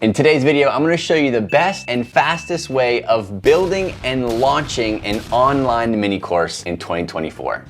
In today's video, I'm going to show you the best and fastest way of building and launching an online mini course in 2024.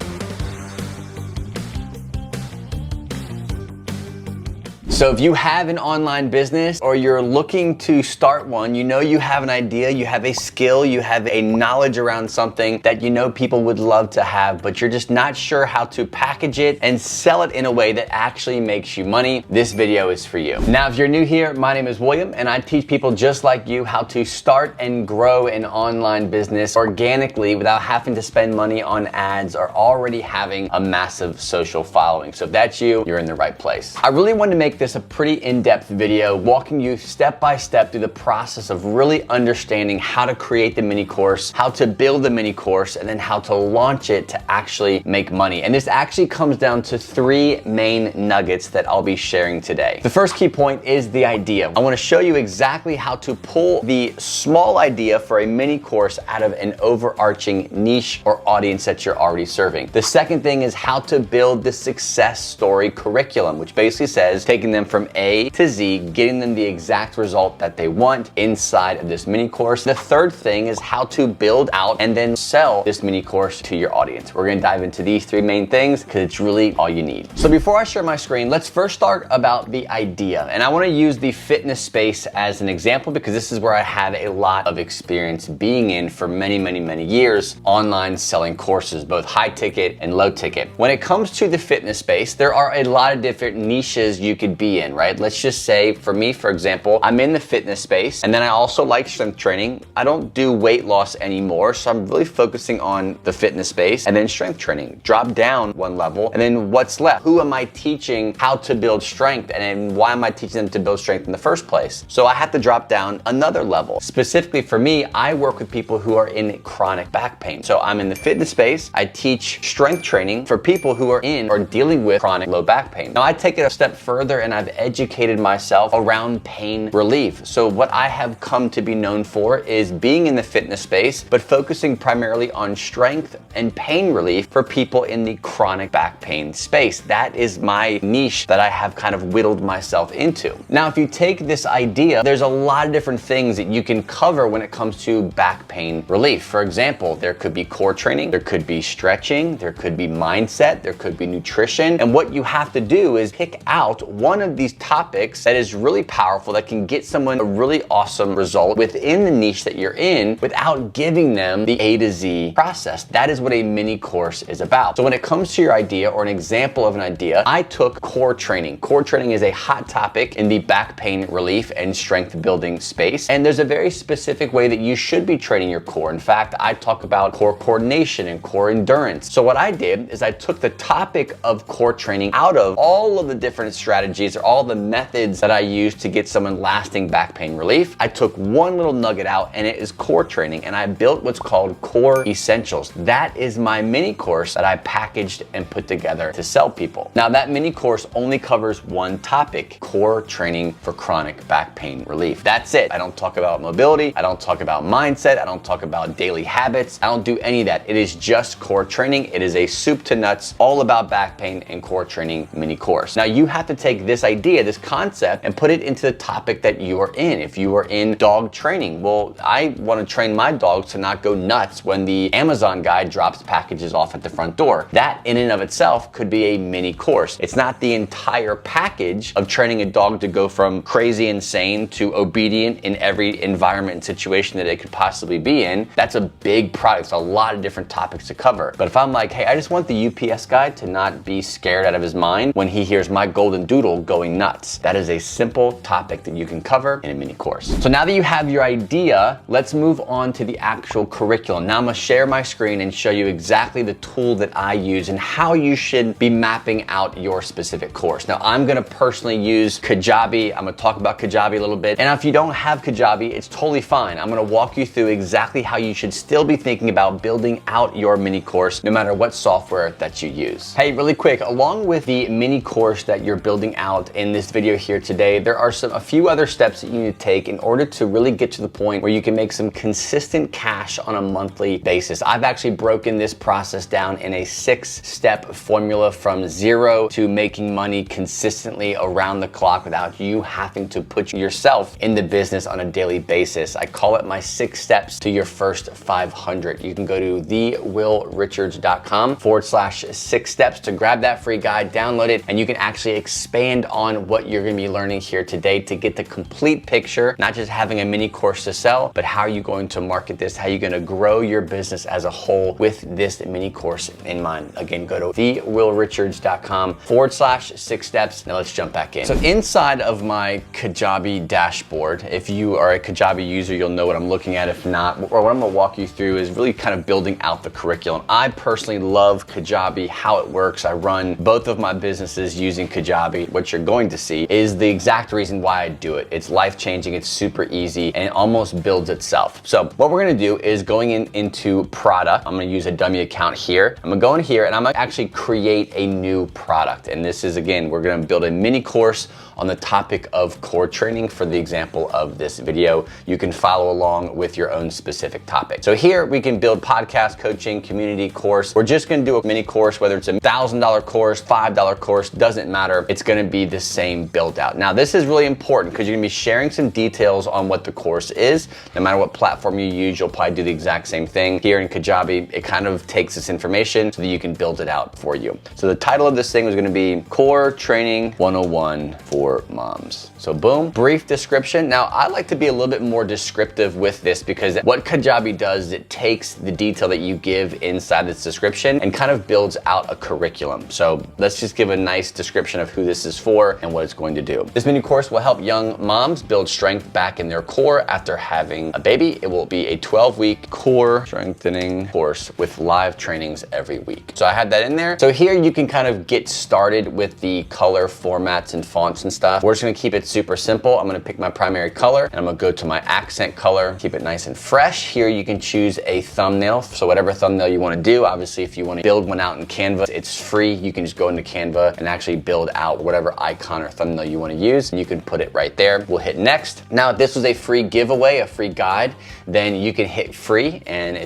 So if you have an online business or you're looking to start one, you know you have an idea, you have a skill, you have a knowledge around something that you know people would love to have, but you're just not sure how to package it and sell it in a way that actually makes you money, this video is for you. Now, if you're new here, my name is William and I teach people just like you how to start and grow an online business organically without having to spend money on ads or already having a massive social following. So if that's you, you're in the right place. I really wanted to make this a pretty in-depth video walking you step by step through the process of really understanding how to create the mini course, how to build the mini course, and then how to launch it to actually make money. And this actually comes down to three main nuggets that I'll be sharing today. The first key point is the idea. I want to show you exactly how to pull the small idea for a mini course out of an overarching niche or audience that you're already serving. The second thing is how to build the success story curriculum, which basically says taking them from A to Z, getting them the exact result that they want inside of this mini course. The third thing is how to build out and then sell this mini course to your audience. We're gonna dive into these three main things because it's really all you need. So before I share my screen, let's first start about the idea. And I wanna use the fitness space as an example because this is where I have a lot of experience being in for many years, online selling courses, both high ticket and low ticket. When it comes to the fitness space, there are a lot of different niches you could be in, right? Let's just say for me, for example, I'm in the fitness space and then I also like strength training. I don't do weight loss anymore, so I'm really focusing on the fitness space and then strength training. Drop down one level and then what's left? Who am I teaching how to build strength and then why am I teaching them to build strength in the first place? So I have to drop down another level. Specifically for me, I work with people who are in chronic back pain. So I'm in the fitness space. I teach strength training for people who are in or dealing with chronic low back pain. Now I take it a step further and I've educated myself around pain relief. So what I have come to be known for is being in the fitness space, but focusing primarily on strength and pain relief for people in the chronic back pain space. That is my niche that I have kind of whittled myself into. Now, if you take this idea, there's a lot of different things that you can cover when it comes to back pain relief. For example, there could be core training, there could be stretching, there could be mindset, there could be nutrition. And what you have to do is pick out one of these topics that is really powerful that can get someone a really awesome result within the niche that you're in without giving them the A to Z process. That is what a mini course is about. So when it comes to your idea or an example of an idea, I took core training. Core training is a hot topic in the back pain relief and strength building space. And there's a very specific way that you should be training your core. In fact, I talk about core coordination and core endurance. So what I did is I took the topic of core training out of all of the different strategies or all the methods that I use to get someone lasting back pain relief. I took one little nugget out and it is core training and I built what's called core essentials. That is my mini course that I packaged and put together to sell people. Now that mini course only covers one topic, core training for chronic back pain relief. That's it. I don't talk about mobility. I don't talk about mindset. I don't talk about daily habits. I don't do any of that. It is just core training. It is a soup to nuts, all about back pain and core training mini course. Now you have to take this idea, this concept, and put it into the topic that you are in. If you are in dog training, well, I want to train my dogs to not go nuts when the Amazon guy drops packages off at the front door. That in and of itself could be a mini course. It's not the entire package of training a dog to go from crazy insane to obedient in every environment and situation that it could possibly be in. That's a big product. It's a lot of different topics to cover. But if I'm like, hey, I just want the UPS guy to not be scared out of his mind when he hears my golden doodle going nuts, that is a simple topic that you can cover in a mini course. So now that you have your idea, let's move on to the actual curriculum. Now I'm gonna share my screen and show you exactly the tool that I use and how you should be mapping out your specific course. Now I'm gonna personally use Kajabi. I'm gonna talk about Kajabi a little bit. And if you don't have Kajabi, it's totally fine. I'm gonna walk you through exactly how you should still be thinking about building out your mini course, no matter what software that you use. Hey, really quick, along with the mini course that you're building out out in this video here today, there are a few other steps that you need to take in order to really get to the point where you can make some consistent cash on a monthly basis. I've actually broken this process down in a 6-step formula from zero to making money consistently around the clock without you having to put yourself in the business on a daily basis. I call it my 6 steps to your first 500. You can go to willrichards.com/6 steps to grab that free guide, download it, and you can actually expand on what you're gonna be learning here today to get the complete picture, not just having a mini course to sell, but how you're going to market this, how you're gonna grow your business as a whole with this mini course in mind. Again, go to willrichards.com/6 steps. Now let's jump back in. So inside of my Kajabi dashboard, if you are a Kajabi user, you'll know what I'm looking at. If not, or what I'm gonna walk you through is really kind of building out the curriculum. I personally love Kajabi, how it works. I run both of my businesses using Kajabi. What you're going to see is the exact reason why I do it. It's life-changing, it's super easy, and it almost builds itself. So what we're gonna do is going into product. I'm gonna use a dummy account here. I'm gonna go in here and I'm gonna actually create a new product. And this is, again, we're gonna build a mini course on the topic of core training for the example of this video. You can follow along with your own specific topic. So here we can build podcast coaching, community course. We're just gonna do a mini course, whether it's a $1,000 course, $5 course, doesn't matter. It's gonna be the same build out. Now this is really important because you're gonna be sharing some details on what the course is. No matter what platform you use, you'll probably do the exact same thing. Here in Kajabi, it kind of takes this information so that you can build it out for you. So the title of this thing is gonna be Core Training 101 for Moms. So boom, brief description. Now I like to be a little bit more descriptive with this because what Kajabi does is it takes the detail that you give inside this description and kind of builds out a curriculum. So let's just give a nice description of who this is for and what it's going to do. This mini course will help young moms build strength back in their core after having a baby. It will be a 12-week core strengthening course with live trainings every week. So I had that in there. So here you can kind of get started with the color formats and fonts and stuff. We're just gonna keep it super simple. I'm gonna pick my primary color and I'm gonna go to my accent color, keep it nice and fresh. Here you can choose a thumbnail. So whatever thumbnail you wanna do, obviously if you wanna build one out in Canva, it's free. You can just go into Canva and actually build out whatever icon or thumbnail you wanna use. And you can put it right there. We'll hit next. Now, if this was a free giveaway, a free guide, then you can hit free and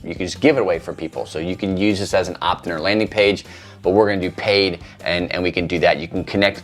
you can just give it away for people. So you can use this as an opt-in or landing page, but we're gonna do paid and we can do that. You can connect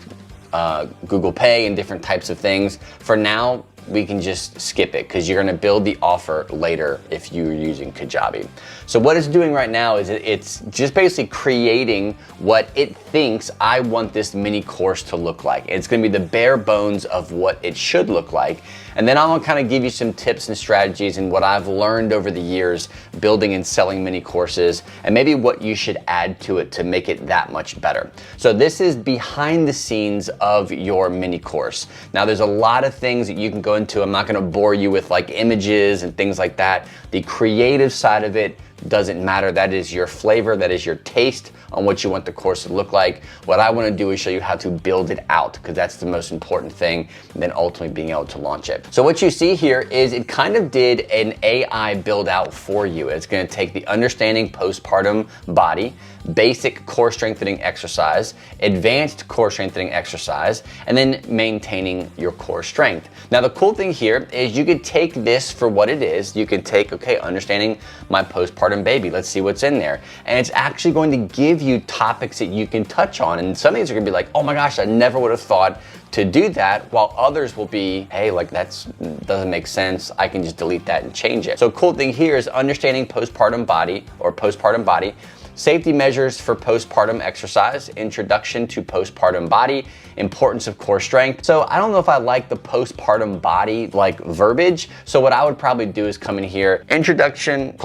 Google Pay and different types of things. For now, we can just skip it because you're gonna build the offer later if you're using Kajabi. So what it's doing right now is it's just basically creating what it thinks I want this mini course to look like. It's gonna be the bare bones of what it should look like. And then I'm gonna kind of give you some tips and strategies and what I've learned over the years building and selling mini courses and maybe what you should add to it to make it that much better. So this is behind the scenes of your mini course. Now there's a lot of things that you can go into. I'm not gonna bore you with like images and things like that. The creative side of it doesn't matter. That is your flavor, that is your taste on what you want the course to look like. What I want to do is show you how to build it out because that's the most important thing, and then ultimately being able to launch it. So what you see here is it kind of did an AI build out for you. It's going to take the understanding postpartum body, basic core strengthening exercise, advanced core strengthening exercise, and then maintaining your core strength. Now the cool thing here is you could take this for what it is. You can take, okay, understanding my postpartum baby, let's see what's in there. And it's actually going to give you topics that you can touch on. And some of these are gonna be like, oh my gosh, I never would have thought to do that, while others will be, hey, like that doesn't make sense. I can just delete that and change it. So cool thing here is understanding postpartum body or postpartum body, safety measures for postpartum exercise, introduction to postpartum body, importance of core strength. So I don't know if I like the postpartum body like verbiage. So what I would probably do is come in here, introduction,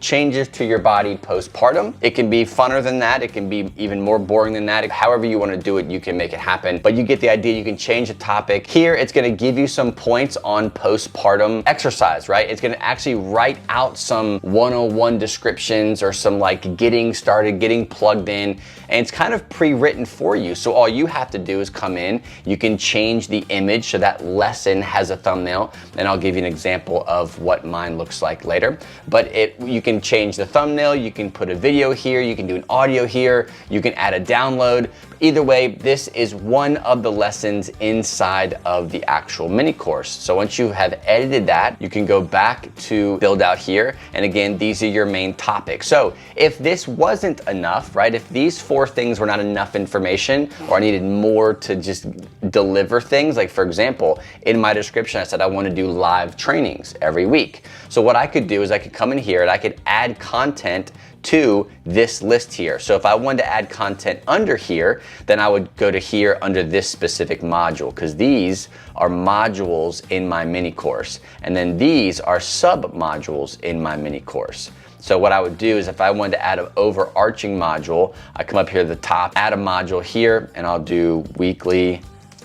changes to your body postpartum. It can be funner than that. It can be even more boring than that. However you want to do it, you can make it happen. But you get the idea. You can change the topic. Here, it's going to give you some points on postpartum exercise, right? It's going to actually write out some 101 descriptions or some like getting started, getting plugged in, and it's kind of pre-written for you. So all you have to do is come in, you can change the image so that lesson has a thumbnail, and I'll give you an example of what mine looks like later. But you can change the thumbnail, you can put a video here, you can do an audio here, you can add a download. either way, this is one of the lessons inside of the actual mini course. So once you have edited that, you can go back to build out here. And again, these are your main topics. So if this wasn't enough, right? If these 4 things were not enough information, or I needed more to just deliver things, like for example, in my description, I said I want to do live trainings every week. So what I could do is I could come in here and I could add content to this list here. So if I wanted to add content under here, then I would go to here under this specific module, because these are modules in my mini course. And then these are sub modules in my mini course. So what I would do is if I wanted to add an overarching module, I come up here at the top, add a module here, and I'll do weekly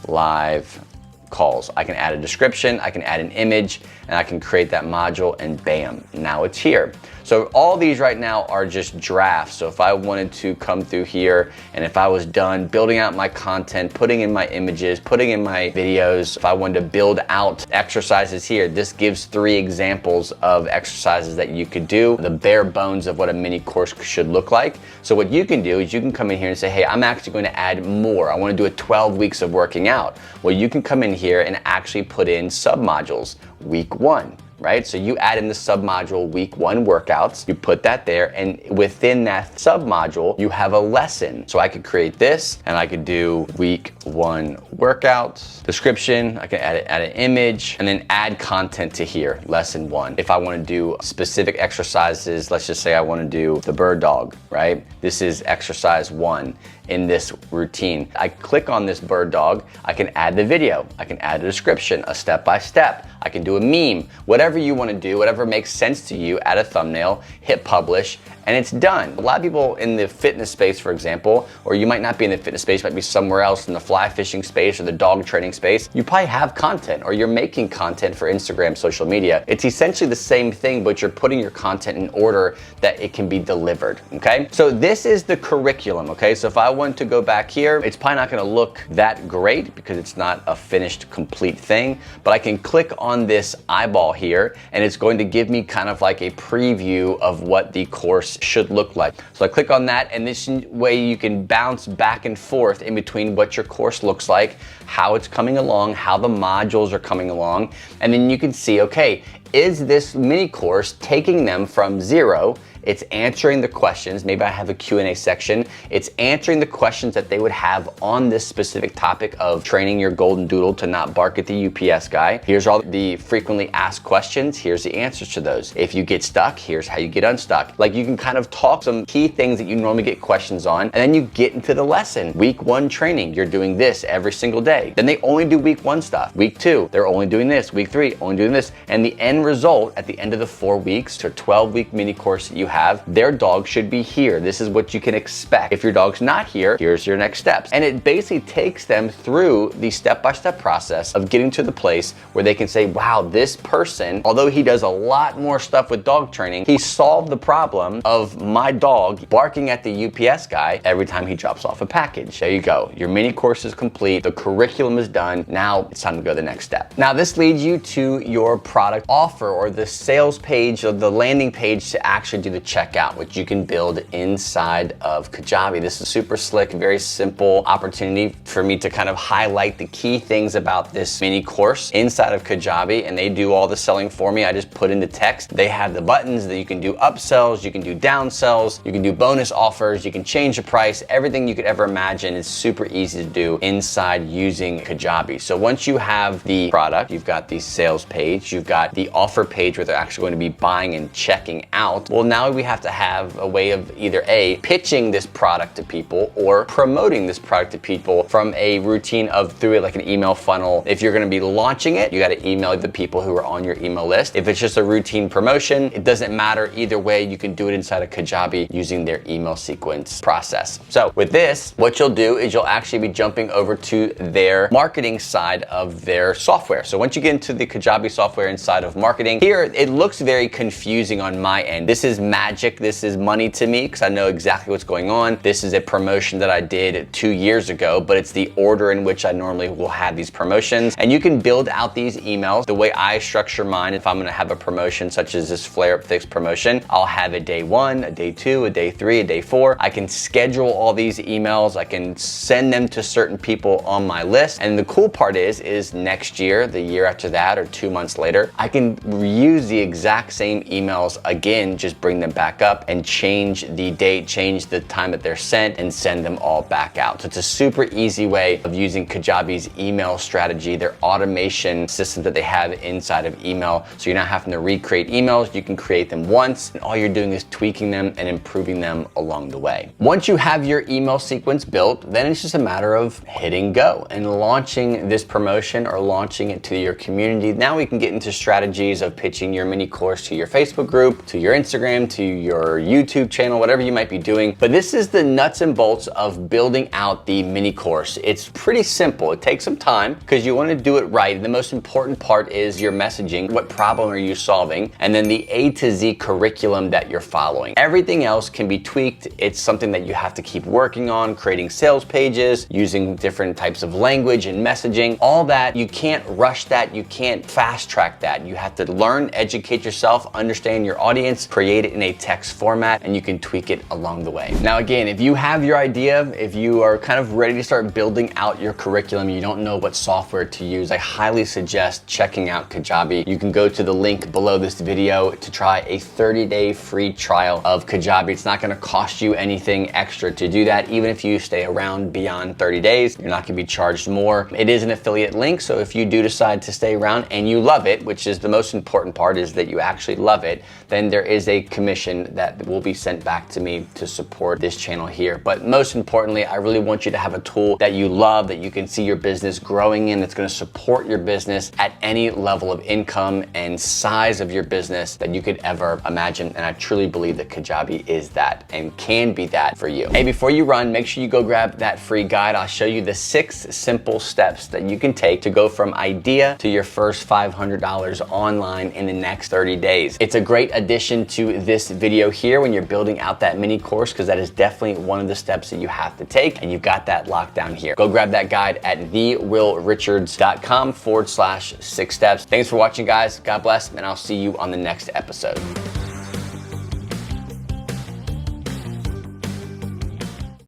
live calls. I can add a description, I can add an image, and I can create that module, and bam, now it's here. So all these right now are just drafts. So if I wanted to come through here, and if I was done building out my content, putting in my images, putting in my videos, if I wanted to build out exercises here, this gives 3 examples of exercises that you could do, the bare bones of what a mini course should look like. So what you can do is you can come in here and say, hey, I'm actually going to add more. I want to do 12 weeks of working out. Well, you can come in here and actually put in sub modules. Week 1, right? So you add in the sub module week 1 workouts, you put that there, and within that sub module, you have a lesson. So I could create this, and I could do week 1 workouts, description, I can add an image, and then add content to here, lesson 1. If I want to do specific exercises, let's just say I want to do the bird dog, right? This is exercise 1 in this routine. I click on this bird dog, I can add the video, I can add a description, a step-by-step, I can do a meme, whatever you want to do, whatever makes sense to you, add a thumbnail, hit publish, and it's done. A lot of people in the fitness space, for example, or you might not be in the fitness space, might be somewhere else in the fly fishing space or the dog training space, you probably have content, or you're making content for Instagram, social media. It's essentially the same thing, but you're putting your content in order that it can be delivered, okay? So this is the curriculum, okay? So if I want to go back here, it's probably not gonna look that great because it's not a finished, complete thing, but I can click on this eyeball here, and it's going to give me kind of like a preview of what the course should look like. So I click on that, and this way you can bounce back and forth in between what your course looks like, how it's coming along, how the modules are coming along, and then you can see, okay, is this mini course taking them from 0? It's answering the questions. Maybe I have a Q&A section. It's answering the questions that they would have on this specific topic of training your golden doodle to not bark at the UPS guy. Here's all the frequently asked questions. Here's the answers to those. If you get stuck, here's how you get unstuck. Like, you can kind of talk some key things that you normally get questions on, and then you get into the lesson. Week 1 training, you're doing this every single day. Then they only do week 1 stuff. Week 2, they're only doing this. Week 3, only doing this. And the end result at the end of the 4 weeks to 12-week mini course that you have, their dog should be here. This is what you can expect. If your dog's not here, here's your next steps. And it basically takes them through the step-by-step process of getting to the place where they can say, wow, this person, although he does a lot more stuff with dog training, he solved the problem of my dog barking at the UPS guy every time he drops off a package. There you go. Your mini course is complete. The curriculum is done. Now it's time to go to the next step. Now this leads you to your product offer, or the sales page, or the landing page to actually do the checkout, which you can build inside of Kajabi. This is super slick, very simple opportunity for me to kind of highlight the key things about this mini course inside of Kajabi, and they do all the selling for me. I just put in the text. They have the buttons that you can do upsells, you can do downsells, you can do bonus offers, you can change the price, everything you could ever imagine is super easy to do inside using Kajabi. So once you have the product, you've got the sales page, you've got the offer page where they're actually going to be buying and checking out. Well, now we have to have a way of either A, pitching this product to people, or promoting this product to people from a routine of through like an email funnel. If you're gonna be launching it, you gotta email the people who are on your email list. If it's just a routine promotion, it doesn't matter. Either way, you can do it inside of Kajabi using their email sequence process. So with this, what you'll do is you'll actually be jumping over to their marketing side of their software. So once you get into the Kajabi software inside of marketing, here it looks very confusing on my end. This is magic. This is money to me because I know exactly what's going on. This is a promotion that I did 2 years ago, but it's the order in which I normally will have these promotions. And you can build out these emails the way I structure mine. If I'm gonna have a promotion such as this Flare Up Fix promotion, I'll have a day 1, a day 2, a day 3, a day 4. I can schedule all these emails. I can send them to certain people on my list. And the cool part is next year, the year after that, or 2 months later, I can reuse the exact same emails again, just bring them back up and change the date, change the time that they're sent, and send them all back out. So it's a super easy way of using Kajabi's email strategy, their automation system that they have inside of email. So you're not having to recreate emails. You can create them once, and all you're doing is tweaking them and improving them along the way. Once you have your email sequence built, then it's just a matter of hitting go and launching this promotion or launching it to your community. Now we can get into strategies of pitching your mini course to your Facebook group, to your Instagram, to your YouTube channel, whatever you might be doing. But this is the nuts and bolts of building out the mini course. It's pretty simple. It takes some time because you want to do it right. The most important part is your messaging. What problem are you solving? And then the A to Z curriculum that you're following. Everything else can be tweaked. It's something that you have to keep working on, creating sales pages, using different types of language and messaging. All that, you can't rush that. You can't fast track that. You have to learn, educate yourself, understand your audience, create it in a text format, and you can tweak it along the way. Now, again, if you have your idea, if you are kind of ready to start building out your curriculum, you don't know what software to use, I highly suggest checking out Kajabi. You can go to the link below this video to try a 30-day free trial of Kajabi. It's not gonna cost you anything extra to do that. Even if you stay around beyond 30 days, you're not gonna be charged more. It is an affiliate link, so if you do decide to stay around and you love it, which is the most important part, is that you actually love it, then there is a commission that will be sent back to me to support this channel here. But most importantly, I really want you to have a tool that you love, that you can see your business growing in, that's gonna support your business at any level of income and size of your business that you could ever imagine. And I truly believe that Kajabi is that and can be that for you. Hey, before you run, make sure you go grab that free guide. I'll show you the 6 simple steps that you can take to go from idea to your first $500 online in the next 30 days. It's a great addition to this video here when you're building out that mini course, because that is definitely one of the steps that you have to take, and you've got that locked down here. Go grab that guide at willrichards.com/6 steps. Thanks for watching, guys. God bless, and I'll see you on the next episode.